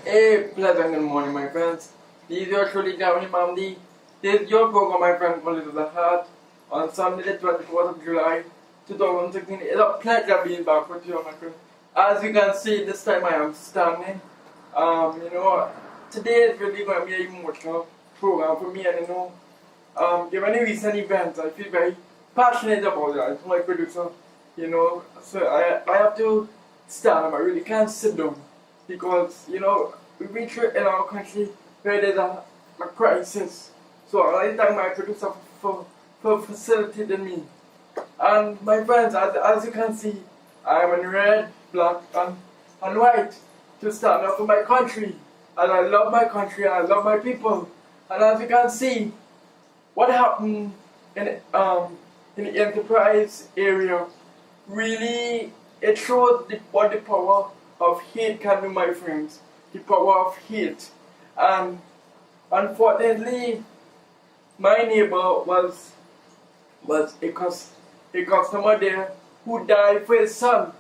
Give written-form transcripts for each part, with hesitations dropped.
A pleasant good morning, my friends. This is your truly Javed Mamdi. This is your program, my friend, for Little the Heart on Sunday, the 24th of July, 2016. It's a pleasure being back with you, my friend. As you can see, this time I am standing. Today is really going to be an emotional program for me, and given the recent events, I feel very passionate about that. It's my producer, so I have to stand up. I really can't sit down because, we reach in our country where there's a crisis. So I like to thank my producer for facilitating me. And my friends, as you can see, I am in red, black, and white to stand up for my country. And I love my country and I love my people. And as you can see, what happened in the enterprise area really, it shows what the power of hate can do, my friends. The power of hate. And unfortunately, my neighbor was a customer there who died for his son.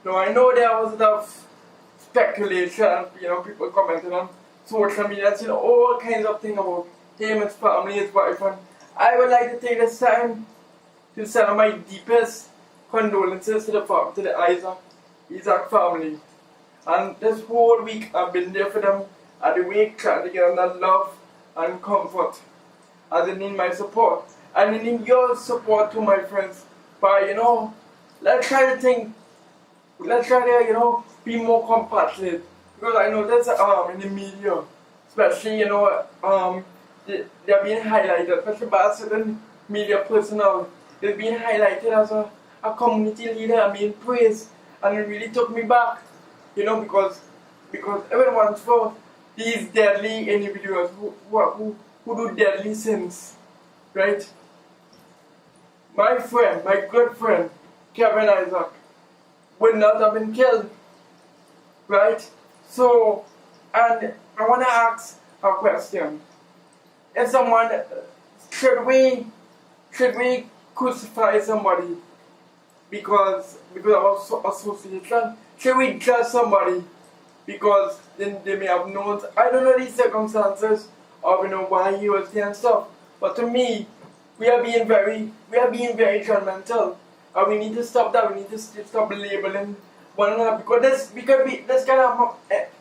Now I know there was a lot of speculation, people commenting on social media, all kinds of things about him, his family, his wife, and I would like to take this time to send my deepest condolences to the Isaac family. And this whole week I've been there for them at the wake, trying to give them that love and comfort as they need my support. And they need your support too, my friends. But let's try to be more compassionate. Because I know there's in the media, especially, they're being highlighted, especially by certain media personnel. They're being highlighted as a community leader and being praised. And it really took me back, because everyone's for these deadly individuals who do deadly sins, right? My friend, my good friend, Kevin Isaac, would not have been killed, right? So, and I want to ask a question. If someone, should we crucify somebody because of association? Should we judge somebody because they may have known, I don't know the circumstances of why he was there and stuff, but to me, we are being very judgmental, and we need to stop that. We need to stop labeling one another, because this can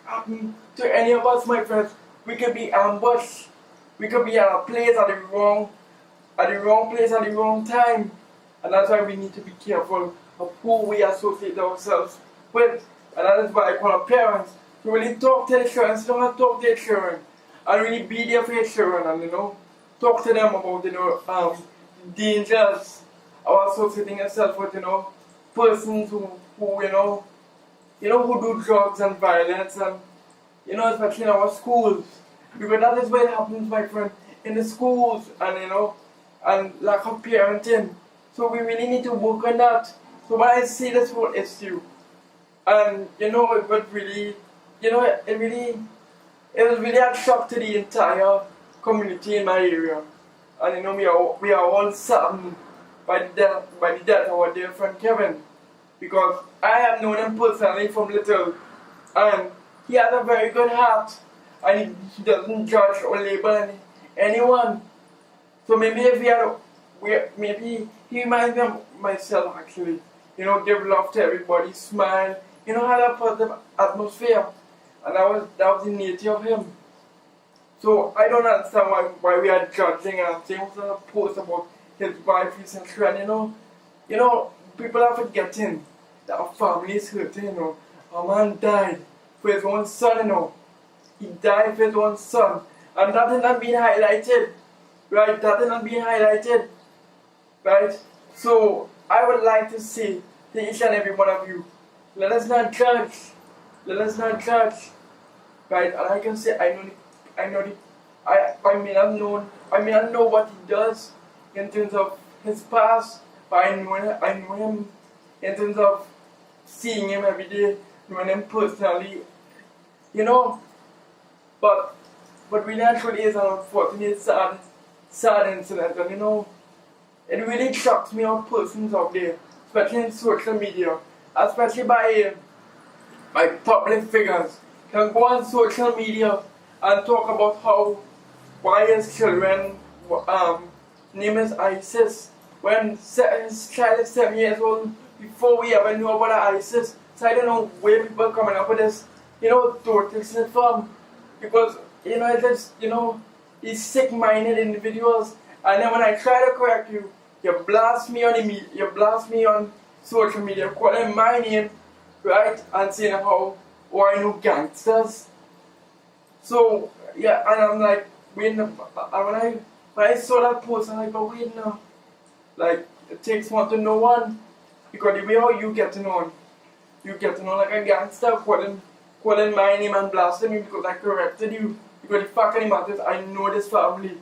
happen to any of us, my friends. We could be ambushed. We could be at a place at the wrong place at the wrong time, and that's why we need to be careful of who we associate ourselves with. And that is why I call on parents to really talk to their children, talk to their children, and really be there for their children, and talk to them about dangers of associating yourself with persons who do drugs and violence, and especially in our schools, because that is where it happens, my friend, in the schools, and and lack of parenting. So we really need to work on that. So when I see this whole issue, and it was really, it was really a shock to the entire community in my area. And we are all saddened by the death of our dear friend Kevin, because I have known him personally from little, and he has a very good heart, and he doesn't judge or label anyone. So maybe maybe he reminds me of myself, actually. Give love to everybody, smile, have a positive atmosphere, and that was the nature of him. So I don't understand why we are judging and saying what's a post about his wife, his children, people are forgetting that our family is hurting, A man died for his own son, He died for his own son. And that is not being highlighted, right? That is not being highlighted, right? So I would like to say to each and every one of you, let us not judge. Let us not judge, right? And I can say I may not know what he does in terms of his past, but I know him in terms of seeing him every day, knowing him personally, but really actually is an unfortunate sad incident, and it really shocks me how persons out there, especially in social media, especially by public figures, can go on social media and talk about how why his children name is ISIS when his child is 7 years old before we ever knew about ISIS. So I don't know where people are coming up with this, total sin from, because it's just these sick-minded individuals. And then when I try to correct you, you blast me on you blast me on social media, calling my name, right, and saying how I know gangsters. So yeah, and I'm like, wait, when I saw that post, I'm like, but wait now, like it takes one to know one, because the way how you get to know like a gangster, calling my name and blasting me because I corrected you. Because the fact of the matter is, I know this family.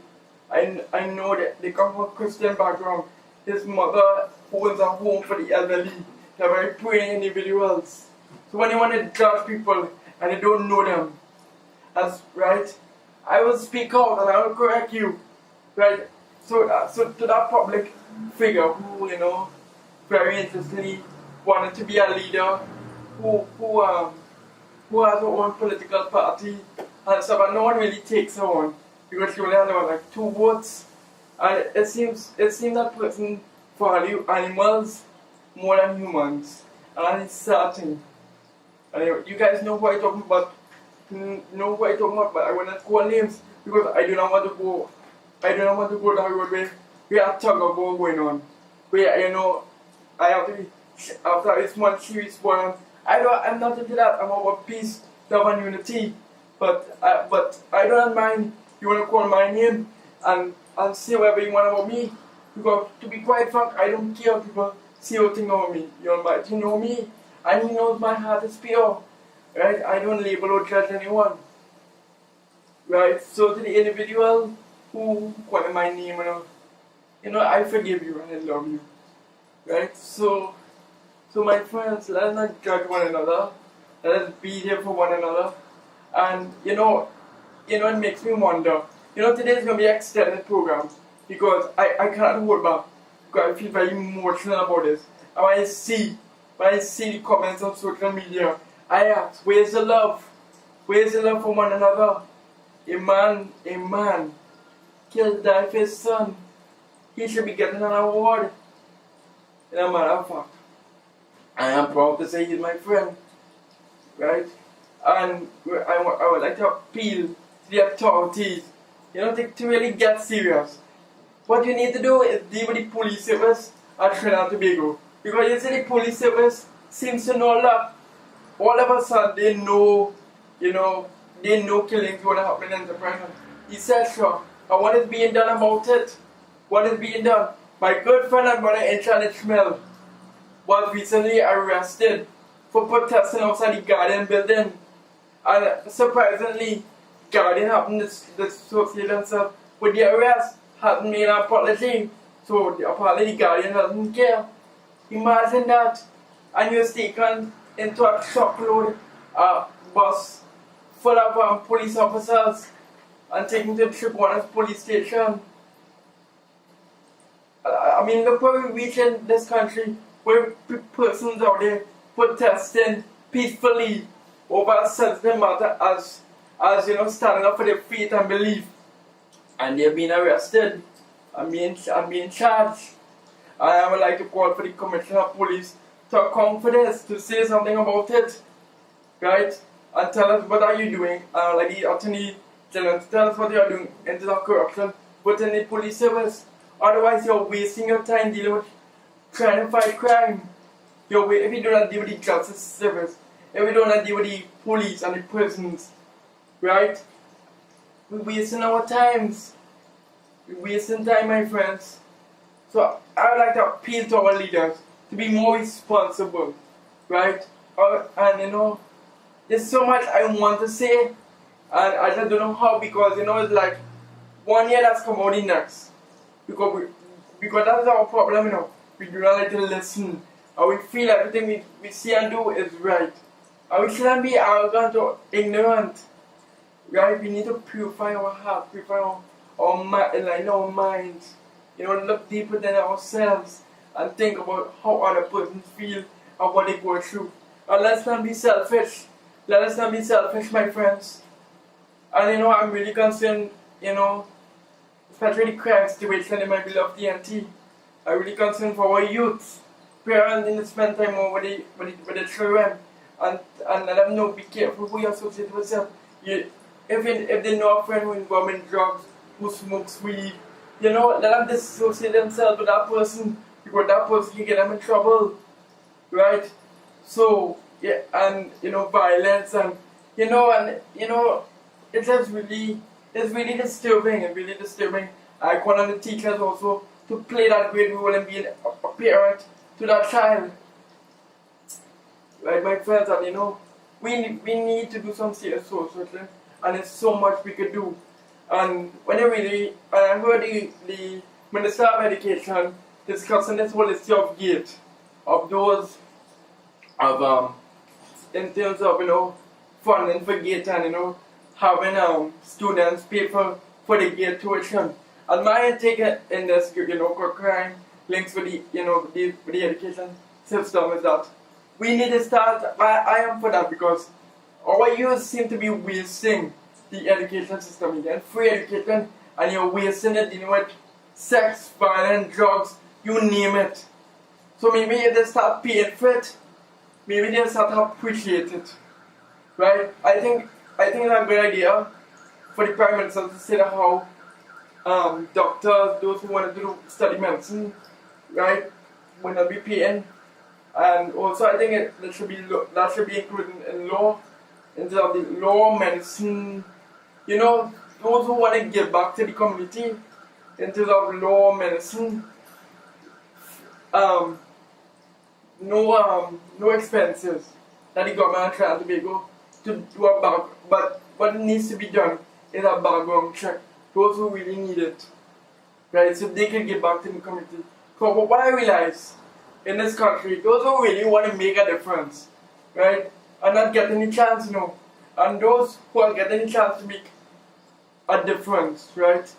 I know that they come from a Christian background. His mother owns a home for the elderly. They're very praying individuals. So when you want to judge people and you don't know them, that's right. I will speak out and I will correct you, right? So to that public figure who very interestingly wanted to be a leader, who has her own political party and stuff, and no one really takes her on because she only has like 2 votes, and it seems that person value animals more than humans, and it's certain. And you guys know what I'm talking about. But I will not call names because I do not want to go that road where we have tug of war going on. Where I have to be after this one series one. I'm not into that. I'm about peace, love and unity. But I don't mind you want to call my name and say whatever you want about me. Because to be quite frank, I don't care if people say what thing about me. But you know me and he knows my heart is pure. Right? I don't label or judge anyone. Right? So to the individual who called my name, I forgive you and I love you. Right? So my friends, let us not judge one another. Let us be there for one another. And it makes me wonder. Today is gonna be an extended program because I cannot hold back. Because I feel very emotional about this. And when I see the comments on social media, I ask, where's the love? Where's the love for one another? A man died for his son. He should be getting an award. In a matter of fact, I am proud to say he's my friend. Right? And I would like to appeal to the authorities, to really get serious. What you need to do is deal with the police service at Trinidad and Tobago. Because you see the police service seems to know a lot. All of a sudden they know killings going to happen in the present. Etc. And what is being done about it? What is being done? My good friend and brother Inchad Ishmael was recently arrested for protesting outside the Guardian building. And surprisingly, Guardian happened to associate themselves with the arrest, hadn't made an apology. So apparently the Guardian doesn't care. Imagine that. And you're taken into a truckload bus full of police officers and taken to Tribuna's police station. I mean, look where we reach in this country, where persons out there protesting peacefully over a sensitive matter as standing up for their faith and belief, and they're being arrested and being charged. And I would like to call for the Commissioner of Police to account for this, to say something about it, right? And tell us what are you doing, like the Attorney General, tell us what you are doing into the corruption within the police service. Otherwise, you're wasting your time dealing with trying to fight crime. If you do not deal with the justice service, if you do not deal with the police and the prisons, right? We're wasting our times. We're wasting time, my friends. So I would like to appeal to our leaders to be more responsible, right? And there's so much I want to say, and I just don't know how, because it's like 1 year that's come out the next. Because that's our problem, we do not like to listen, and we feel everything we see and do is right. And we shouldn't be arrogant or ignorant, right? We need to purify our heart, purify our minds, look deeper than ourselves and think about how other persons feel and what they go through. And let's not be selfish. Let us not be selfish, my friends. And I'm really concerned, especially the current situation in my beloved DNT. I'm really concerned for our youth. Parents need to spend time more with the children and let them know, be careful who you associate with yourself. If they know a friend who is involved in drugs, who smokes weed, let them disassociate themselves with that person because that person can get them in trouble, right? So, yeah, and violence it's really disturbing. It's really disturbing. I call on the teachers also to play that great role in being a parent to that child. Right, my friends, and we need to do some serious social thing, and there's so much we could do. And when I heard the Minister of Education discussing this whole issue of gate, of those, in terms of, funding for gate and, having, students pay for the gate tuition. And my take in this, crime links with the education system is that we need to start. I am for that because our youth seem to be wasting the education system. You get free education and you're wasting it dealing with sex, violence, drugs, you name it. So maybe if they start paying for it, maybe they start to appreciate it. Right? I think it's a good idea for the Prime Minister to say that how doctors, those who want to study medicine, right, will not be paying. And also I think that should be included in law, in terms of the law, medicine, those who want to give back to the community, in terms of law, medicine, no expenses that the government is trying to be able to do a back, but what needs to be done is a background check. Those who really need it, right, so they can give back to the community. So what I realize in this country, those who really want to make a difference, right, are not getting the chance, and those who are getting the chance to make a difference, right,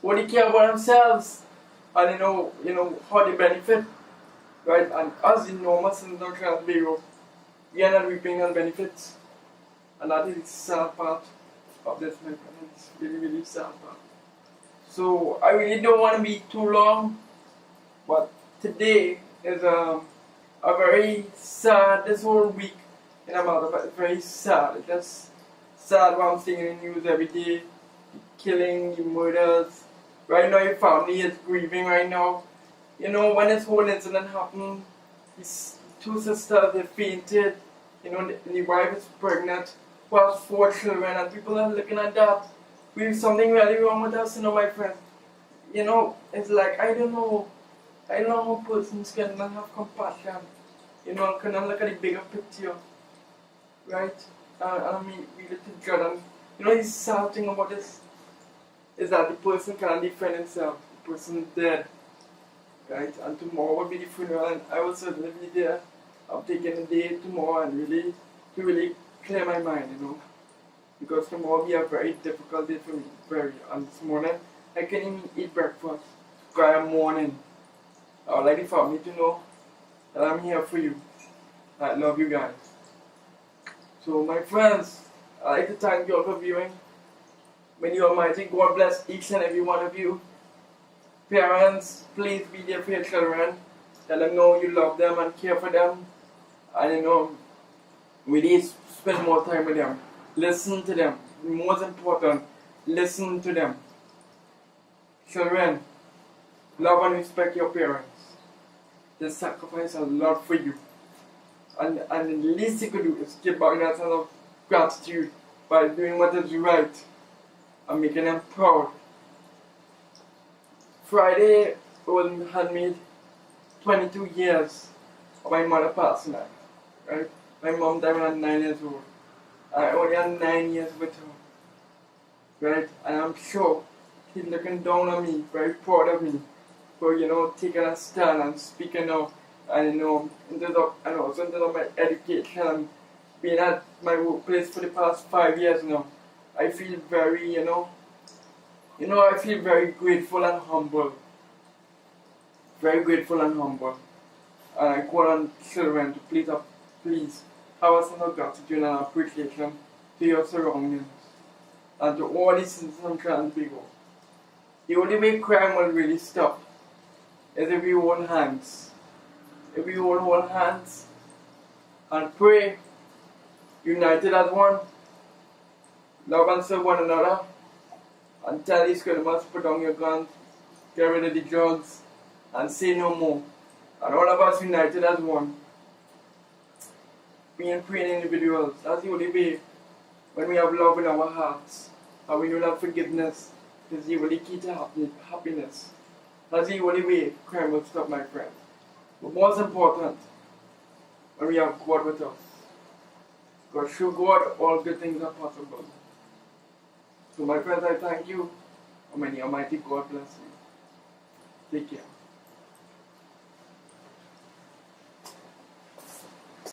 only care about themselves and how they benefit, right, and us the normal citizens of Transbero, we are not reaping the benefits, and that is the sad part of this, my friend. It's really, really sad part. So I really don't want to be too long, but today is a very sad, this whole week in America, it's very sad. It's just sad what I'm seeing in the news every day, the killing, the murders. Right now your family is grieving right now. When this whole incident happened, these two sisters, they fainted, the wife is pregnant, who has 4 children, and people are looking at that. We have something really wrong with us, my friend. It's like, I don't know how persons can not have compassion, and cannot look at the bigger picture, right? I mean, we look at Jordan. The sad thing about this is that the person cannot defend himself. The person is dead, right? And tomorrow will be the funeral, and I will certainly be there. I'm taking a day tomorrow and to really clear my mind, because tomorrow will be a very difficult day for me. And this morning, I can't even eat breakfast. Because I'm mourning. I would like the family to know that I'm here for you. I love you guys. So my friends, I'd like to thank you all for viewing. May the Almighty God bless each and every one of you. Parents, please be there for your children. Let them know you love them and care for them. And really spend more time with them. Listen to them. The most important, listen to them. Children, love and respect your parents. They sacrifice a lot for you. And the least you could do is give back that sense of gratitude by doing what is right and making them proud. Friday had made 22 years of my mother passing away. Right? My mom died when I was 9 years old. I only had 9 years with her. Right? And I'm sure she's looking down on me, very proud of me for taking a stand and speaking out. And also in terms of my education, being at my workplace for the past 5 years now, I feel very, I feel very grateful and humble. Very grateful and humble. And I call on children to please have a sense of gratitude and appreciation to your surroundings and to all the citizens and trans people. The only way crime will really stop is if we hold hands. If we all hold hands and pray, united as one, love and serve one another, and tell these criminals put down your guns, get rid of the drugs, and say no more. And all of us united as one, being praying individuals. That's the only way when we have love in our hearts, and we don't have forgiveness, is the only key to happiness. That's the only way crime will stop, my friend. But most important, when we have God with us. Because through God, all good things are possible. So my friends, I thank you. And may the Almighty God bless you. Take care.